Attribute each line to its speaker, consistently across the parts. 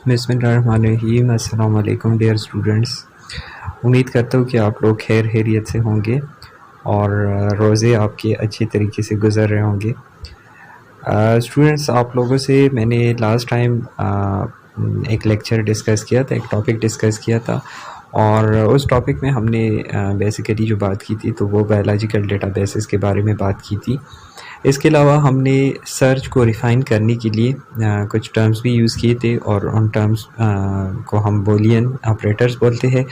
Speaker 1: बिस्मिल्लाहिर्रहमानिर्रहीम। अस्सलाम वालेकुम डियर स्टूडेंट्स। उम्मीद करता हूँ कि आप लोग खैर खैरियत से होंगे और रोज़े आपके अच्छे तरीके से गुज़र रहे होंगे। स्टूडेंट्स, आप लोगों से मैंने लास्ट टाइम एक लेक्चर डिस्कस किया था, एक टॉपिक डिस्कस किया था और उस टॉपिक में हमने बेसिकली जो बात की थी तो वो बायोलॉजिकल डेटाबेसेस के बारे में बात की थी। इसके अलावा हमने सर्च को रिफ़ाइन करने के लिए कुछ टर्म्स भी यूज़ किए थे और उन टर्म्स को हम बूलियन ऑपरेटर्स बोलते हैं,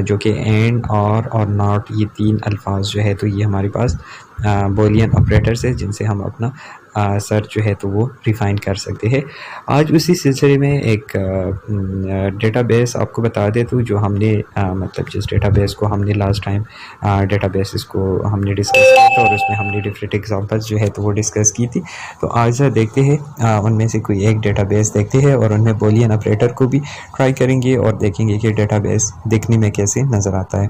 Speaker 1: जो कि एंड और नॉट, ये तीन अल्फाज जो है तो ये हमारे पास बूलियन ऑपरेटर्स है जिनसे हम अपना सर्च जो है तो वो रिफ़ाइन कर सकते हैं। आज उसी सिलसिले में एक डेटाबेस आपको बता देता हूँ जो हमने मतलब जिस डेटाबेस को हमने लास्ट टाइम डेटाबेसेस को हमने डिस्कस किया था और उसमें हमने डिफरेंट एग्जांपल्स जो है तो वो डिस्कस की थी। तो आज देखते हैं उनमें से कोई एक डेटाबेस देखते हैं और उनमें बूलियन ऑपरेटर को भी ट्राई करेंगे और देखेंगे कि डेटाबेस दिखने में कैसे नज़र आता है।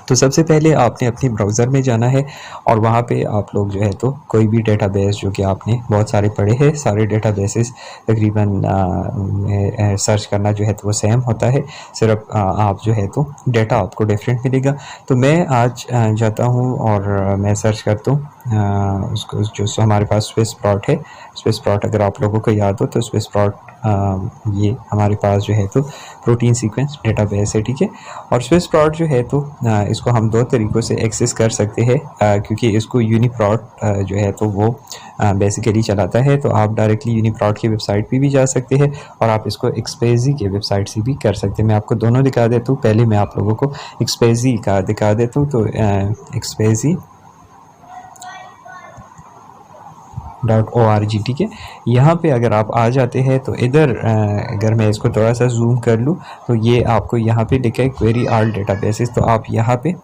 Speaker 1: तो सबसे पहले आपने अपने ब्राउज़र में जाना है और वहाँ पे आप लोग जो है तो कोई भी डेटाबेस जो कि आपने बहुत सारे पढ़े हैं, सारे डेटाबेसेस तकरीबन सर्च करना जो है तो वो सेम होता है, सिर्फ आप जो है तो डेटा आपको डिफरेंट मिलेगा। तो मैं आज जाता हूँ और मैं सर्च करता हूँ उसको, जो हमारे पास स्विस स्प्रॉट है। स्विस स्प्रॉट अगर आप लोगों को याद हो तो स्विस स्प्रॉट ये हमारे पास जो है तो प्रोटीन सीक्वेंस डेटाबेस है, ठीक है। और स्विस स्प्रॉट जो है तो इसको हम दो तरीक़ों से एक्सेस कर सकते हैं, क्योंकि इसको यूनिप्रॉट जो है तो वो बेसिकली चलाता है। तो आप डायरेक्टली यूनिप्रॉट की वेबसाइट पे भी जा सकते हैं और आप इसको एक्सपेजी के वेबसाइट से भी कर सकते हैं। मैं आपको दोनों दिखा देता हूँ। पहले मैं आप लोगों को एक्सपेजी का दिखा देता हूँ। तो एक्सपेजी .org, ठीक है। यहाँ पे अगर आप आ जाते हैं तो इधर अगर मैं इसको थोड़ा सा जूम कर लूँ तो ये आपको यहाँ पे लिखा है क्वेरी ऑल डेटाबेसेस। तो आप यहाँ पे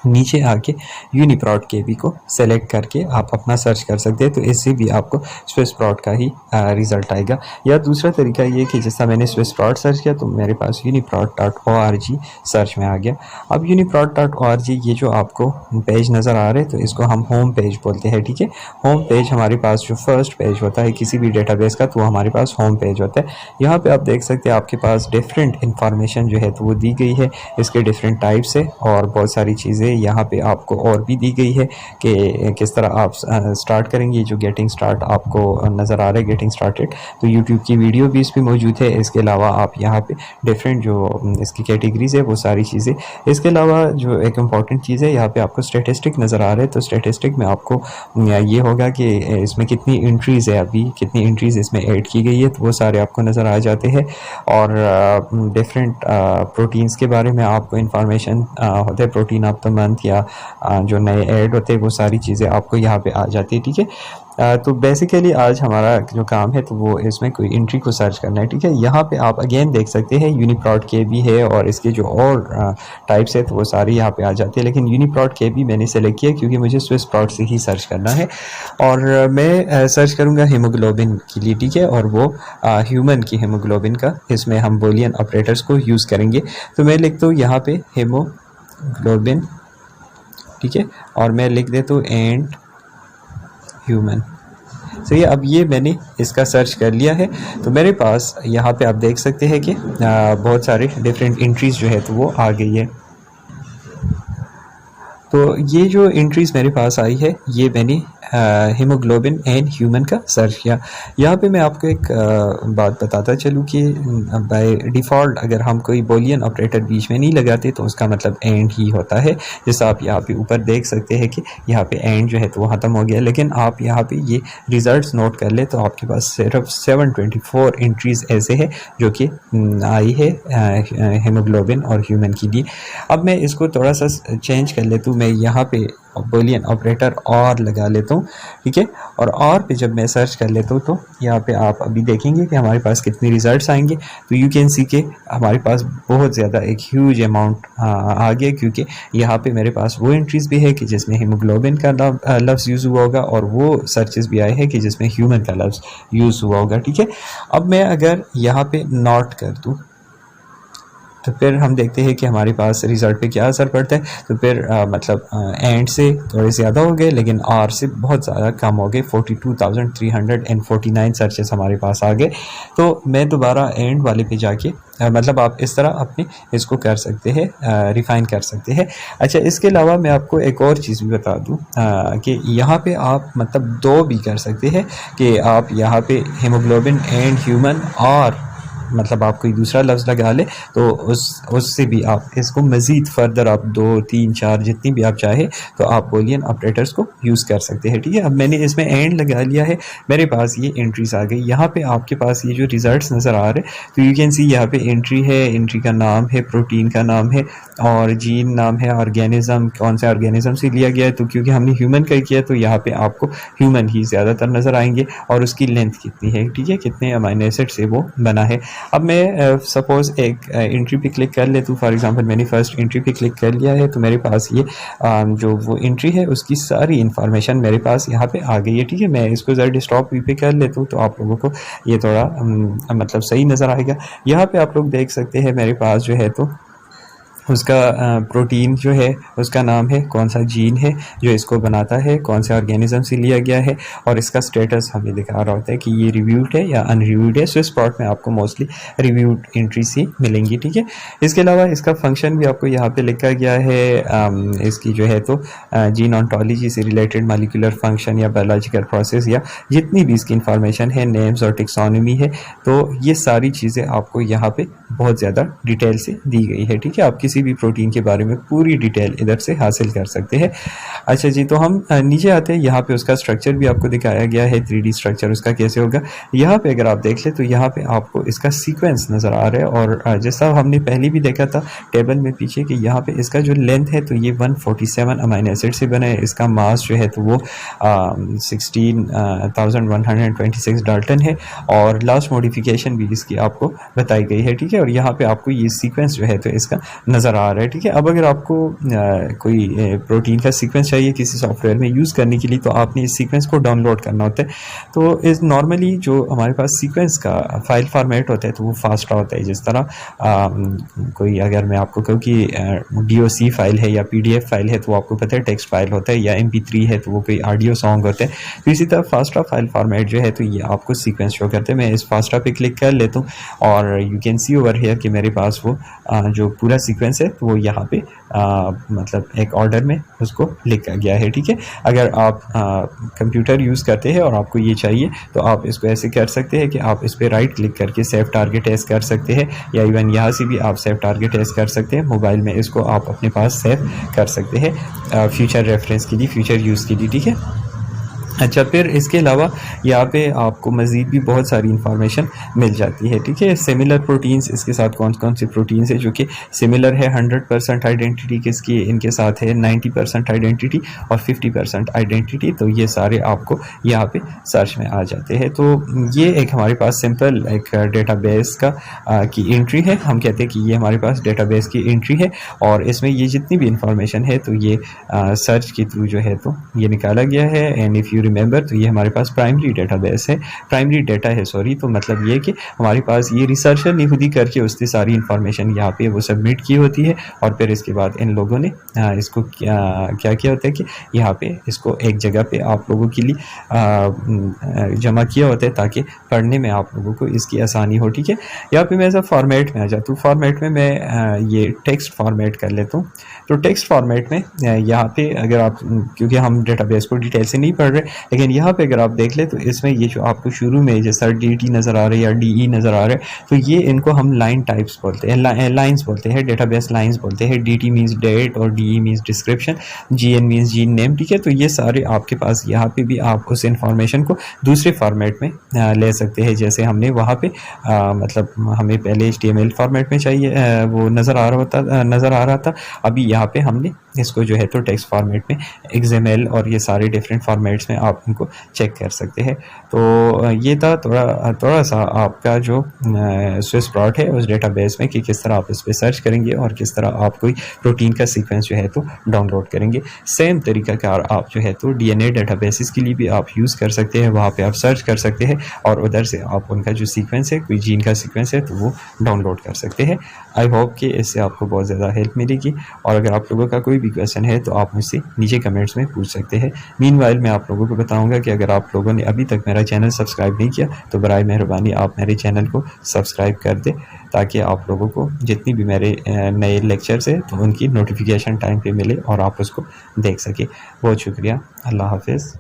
Speaker 1: नीचे आके यूनिप्रॉट केबी को सेलेक्ट करके आप अपना सर्च कर सकते हैं। तो इससे भी आपको स्विस स्प्रॉट का ही रिज़ल्ट आएगा। या दूसरा तरीका ये कि जैसा मैंने स्विस स्प्रॉट सर्च किया तो मेरे पास uniprot.org सर्च में आ गया। अब uniprot.org ये जो आपको पेज नज़र आ रहे हैं तो इसको हम होम पेज बोलते हैं, ठीक है। होम पेज हमारे पास जो फर्स्ट पेज होता है किसी भी डेटाबेस का, तो वो हमारे पास होम पेज होता है। यहाँ पे आप देख सकते हैं आपके पास डिफरेंट इंफॉर्मेशन जो है तो वो दी गई है, इसके डिफरेंट टाइप्स है और बहुत सारी चीज़ें यहाँ पे आपको और भी दी गई है कि किस तरह आप स्टार्ट करेंगे। जो गेटिंग स्टार्ट आपको नज़र आ रहा है, गेटिंग स्टार्टेड, तो यूट्यूब की वीडियो भी इस पर मौजूद है। इसके अलावा आप यहाँ पे डिफरेंट जो इसकी कैटेगरीज है वो सारी चीज़ें। इसके अलावा जो एक इम्पॉर्टेंट चीज़ है, यहाँ पे आपको स्टेटिस्टिक नज़र आ रहे हैं। तो स्टेटिस्टिक में आपको ये होगा कि इसमें कितनी एंट्रीज़ है, अभी कितनी एंट्रीज़ इसमें ऐड की गई है, तो वो सारे आपको नज़र आ जाते हैं। और डिफरेंट प्रोटीन्स के बारे में आपको इंफॉर्मेशन होता है, प्रोटीन ऑफ द मंथ या जो नए ऐड होते हैं वो सारी चीज़ें आपको यहाँ पे आ जाती है, ठीक है। तो बेसिकली आज हमारा जो काम है तो वो इसमें कोई एंट्री को सर्च करना है, ठीक है। यहाँ पे आप अगेन देख सकते हैं यूनिप्रॉट के भी है और इसके जो और टाइप्स है तो वो सारी यहाँ पे आ जाती है। लेकिन यूनिप्रॉट के भी मैंने सेलेक्ट किया क्योंकि मुझे स्विस प्रॉट से ही सर्च करना है और मैं सर्च करूँगा हीमोग्लोबिन के लिए, ठीक है। और वो ह्यूमन की हीमोग्लोबिन का, इसमें हम बूलियन ऑपरेटर्स को यूज़ करेंगे। तो मैं लिखता हूँ यहाँ पे हीमोग्लोबिन, ठीक है, और मैं लिख देता हूँ एंड ह्यूमन। सही है। अब ये मैंने इसका सर्च कर लिया है तो मेरे पास यहाँ पे आप देख सकते हैं कि बहुत सारे डिफरेंट एंट्रीज़ जो है तो वो आ गई है। तो ये जो एंट्रीज़ मेरे पास आई है ये मैंने हीमोग्लोबिन एंड ह्यूमन का सर्च किया। यहाँ पे मैं आपको एक बात बताता चलूँ कि बाय डिफ़ॉल्ट अगर हम कोई बूलियन ऑपरेटर बीच में नहीं लगाते तो उसका मतलब एंड ही होता है। जैसा आप यहाँ पे ऊपर देख सकते हैं कि यहाँ पे एंड जो है तो वो ख़त्म हो गया। लेकिन आप यहाँ पे ये रिज़ल्ट्स नोट कर ले तो आपके पास सिर्फ 724 एंट्रीज़ ऐसे है जो कि आई है हीमोग्लोबिन और ह्यूमन के लिए। अब मैं इसको थोड़ा सा चेंज कर लेता हूँ, मैं यहाँ पे बूलियन ऑपरेटर और लगा लेता हूँ, ठीक है। और पे जब मैं सर्च कर लेता हूँ तो यहाँ पे आप अभी देखेंगे कि हमारे पास कितने रिजल्ट्स आएंगे। तो यू कैन सी के हमारे पास बहुत ज़्यादा एक ह्यूज अमाउंट आ गया, क्योंकि यहाँ पे मेरे पास वो एंट्रीज़ भी है कि जिसमें हीमोग्लोबिन का लफ्ज़ यूज़ हुआ होगा और वो सर्चेस भी आए हैं कि जिसमें ह्यूमन का लफ्ज़ यूज़ हुआ होगा, ठीक है। अब मैं अगर यहाँ पे नोट कर दूँ तो फिर हम देखते हैं कि हमारे पास रिज़ल्ट पे क्या असर पड़ता है। तो फिर मतलब एंड से थोड़े ज़्यादा हो गए, लेकिन आर से बहुत ज़्यादा कम हो गए। 42,349 सर्चेस हमारे पास आ गए। तो मैं दोबारा एंड वाले पे जाके मतलब आप इस तरह अपने इसको कर सकते हैं, रिफ़ाइन कर सकते हैं। अच्छा, इसके अलावा मैं आपको एक और चीज़ भी बता दूं कि यहाँ पे आप मतलब दो भी कर सकते हैं कि आप यहाँ पे हीमोग्लोबिन एंड ह्यूमन और मतलब आप कोई दूसरा लफ्ज़ लगा ले तो उससे भी आप इसको मज़ीद फर्दर आप 2 3 4 जितनी भी आप चाहे तो आप बूलियन ऑपरेटर्स को यूज़ कर सकते हैं। ठीक है, अब मैंने इसमें एंड लगा लिया है, मेरे पास ये एंट्रीज आ गई। यहाँ पे आपके पास ये जो रिजल्ट्स नज़र आ रहे हैं तो यू कैन सी यहाँ पे एंट्री है, एंट्री का नाम है, प्रोटीन का नाम है और जीन नाम है, ऑर्गेनिज्म कौन सा ऑर्गेनिज्म से लिया गया है। तो क्योंकि हमने ह्यूमन का किया तो यहाँ पे आपको ह्यूमन ही ज़्यादातर नज़र आएंगे और उसकी लेंथ कितनी है, ठीक है, कितने अमाइनो एसिड से वो बना है। अब मैं सपोज़ एक एंट्री पे क्लिक कर लेता हूँ। फॉर एग्जांपल मैंने फर्स्ट एंट्री पे क्लिक कर लिया है तो मेरे पास ये जो वो एंट्री है उसकी सारी इन्फॉर्मेशन मेरे पास यहाँ पे आ गई है। ठीक है, मैं इसको ज़रा डिस्टॉप व्यू पे कर लेता हूँ तो आप लोगों को ये थोड़ा मतलब सही नज़र आएगा। यहाँ पे आप लोग देख सकते हैं मेरे पास जो है तो उसका प्रोटीन जो है उसका नाम है, कौन सा जीन है जो इसको बनाता है, कौन से ऑर्गेनिज्म से लिया गया है और इसका स्टेटस हमें दिखा रहा होता है कि ये रिव्यूड है या अनरिव्यूड है। स्विस प्लॉट में आपको मोस्टली रिव्यूड एंट्री से मिलेंगी। ठीक है, इसके अलावा इसका फंक्शन भी आपको यहाँ पे लिखा गया है। इसकी जो है तो जीन ऑन्टोलॉजी से रिलेटेड मॉलिक्यूलर फंक्शन या बायोलॉजिकल प्रोसेस या जितनी भी इसकी इंफॉर्मेशन है, नेम्स और टेक्सोनॉमी है, तो ये सारी चीज़ें आपको यहाँ पे बहुत ज़्यादा डिटेल से दी गई है। ठीक है, आप किसी भी प्रोटीन के बारे में पूरी डिटेल इधर से हासिल कर सकते हैं। अच्छा जी, तो हम नीचे आते हैं। यहाँ पे उसका स्ट्रक्चर भी आपको दिखाया गया है, 3D स्ट्रक्चर उसका कैसे होगा। यहाँ पे अगर आप देख ले तो यहाँ पे आपको इसका सीक्वेंस नज़र आ रहा है और जैसा हमने पहले भी देखा था टेबल में पीछे कि यहाँ पे इसका जो लेंथ है तो ये 147 अमाइनो एसिड से बना है। इसका मास जो है तो वो 16,126 डाल्टन है और लास्ट मॉडिफिकेशन भी इसकी आपको बताई गई है। ठीक है, और यहाँ पे आपको ये सीक्वेंस जो है तो इसका नज़र आ रहा है। ठीक है, अब अगर आपको कोई प्रोटीन का सीक्वेंस चाहिए किसी सॉफ्टवेयर में यूज़ करने के लिए तो आपने इस सीक्वेंस को डाउनलोड करना होता है। तो इस नॉर्मली जो हमारे पास सीक्वेंस का फाइल फॉर्मेट होता है तो वो फास्ट होता है। जिस तरह कोई अगर मैं आपको कहूँ कि DOC फाइल है या PDF फाइल है तो आपको पता है टेक्स्ट फाइल होता है, या MP3 है तो वो कोई ऑडियो सॉन्ग होता है। तो इसी तरह फास्टा फाइल फॉर्मेट जो है तो ये आपको सीक्वेंस शो करते हैं। मैं इस फास्टा पे क्लिक कर लेता हूँ और you can see over here कि मेरे पास वो जो पूरा सीक्वेंस है तो वो यहाँ पे मतलब एक ऑर्डर में उसको लिखा गया है। ठीक है, अगर आप कंप्यूटर यूज़ करते हैं और आपको ये चाहिए तो आप इसको ऐसे कर सकते हैं कि आप इस पर राइट क्लिक करके सेव टारगेट एज कर सकते हैं, या इवन यहाँ से भी आप सेव टारगेट एज कर सकते हैं। मोबाइल में इसको आप अपने पास सेव कर सकते हैं फ्यूचर रेफरेंस के लिए, फ्यूचर यूज़ के लिए। ठीक है, अच्छा, फिर इसके अलावा यहाँ पे आपको मज़ीद भी बहुत सारी इंफॉर्मेशन मिल जाती है। ठीक है, सिमिलर प्रोटीन्स, इसके साथ कौन कौन से प्रोटीन्स है जो कि सिमिलर है। 100% आइडेंटिटी किसकी इनके साथ है, 90% आइडेंटिटी और 50% आइडेंटिटी। तो ये सारे आपको यहाँ पे सर्च में आ जाते हैं। तो ये एक हमारे पास सिंपल एक डेटाबेस का की एंट्री है। हम कहते हैं कि ये हमारे पास डेटाबेस की एंट्री है और इसमें ये जितनी भी इंफॉर्मेशन है तो ये सर्च के थ्रू जो है तो ये निकाला गया है। एंड इफ़ यू रिमेंबर तो ये हमारे पास प्राइमरी डेटाबेस है, प्राइमरी डेटा है सॉरी। तो मतलब ये कि हमारे पास ये रिसर्चर ने खुद ही करके उसकी सारी इन्फॉर्मेशन यहाँ पे वो सबमिट की होती है और फिर इसके बाद इन लोगों ने इसको क्या किया होता है कि यहाँ पे इसको एक जगह पे आप लोगों के लिए जमा किया होता है ताकि पढ़ने में आप लोगों को इसकी आसानी हो। ठीक है, यहाँ पे मैं ऐसा फॉर्मेट में आ जाता हूँ। फॉर्मेट में मैं ये टेक्स्ट फॉर्मेट कर लेता हूँ। तो टेक्स्ट फॉर्मेट में यहाँ पे अगर आप, क्योंकि हम डेटाबेस को डिटेल से नहीं पढ़ रहे, लेकिन यहाँ पे अगर आप देख ले तो इसमें ये जो आपको शुरू में जैसा DT नज़र आ रहा है या DE नज़र आ रहा है तो ये इनको हम लाइन टाइप्स बोलते हैं, लाइन्स बोलते हैं, डेटाबेस लाइन्स बोलते हैं। DT मीन्स डेट और DE means description, GN means gene name. ठीक है, तो ये सारे आपके पास यहाँ पे भी आप उस इंफॉर्मेशन को दूसरे फॉर्मेट में ले सकते हैं। जैसे हमने वहाँ पे मतलब हमें पहले HTML फॉर्मेट में चाहिए वो नज़र आ रहा था, अभी यहाँ पे हमने इसको जो है तो टेक्स्ट फॉर्मेट में XML और ये सारे डिफरेंट फॉर्मेट्स में आप इनको चेक कर सकते हैं। तो ये था थोड़ा सा आपका जो स्विस प्लॉट है उस डेटाबेस में कि किस तरह आप इस पर सर्च करेंगे और किस तरह आप कोई प्रोटीन का सीक्वेंस जो है तो डाउनलोड करेंगे। सेम तरीक़ाकार आप जो है तो DNA डेटाबेसिस के लिए भी आप यूज़ कर सकते हैं, वहाँ पे आप सर्च कर सकते हैं और उधर से आप उनका जो सीक्वेंस है, कोई जीन का सीक्वेंस है, तो वो डाउनलोड कर सकते हैं। आई होप कि इससे आपको बहुत ज़्यादा हेल्प मिलेगी और अगर आप लोगों का कोई भी क्वेश्चन है तो आप मुझसे नीचे कमेंट्स में पूछ सकते हैं। मीनवाइल मैं आप लोगों को बताऊंगा कि अगर आप लोगों ने अभी तक मेरा चैनल सब्सक्राइब नहीं किया तो बराए मेहरबानी आप मेरे चैनल को सब्सक्राइब कर दें, ताकि आप लोगों को जितनी भी मेरे नए लेक्चर्स हैं तो उनकी नोटिफिकेशन टाइम पे मिले और आप उसको देख सकें। बहुत शुक्रिया। अल्लाह हाफिज़।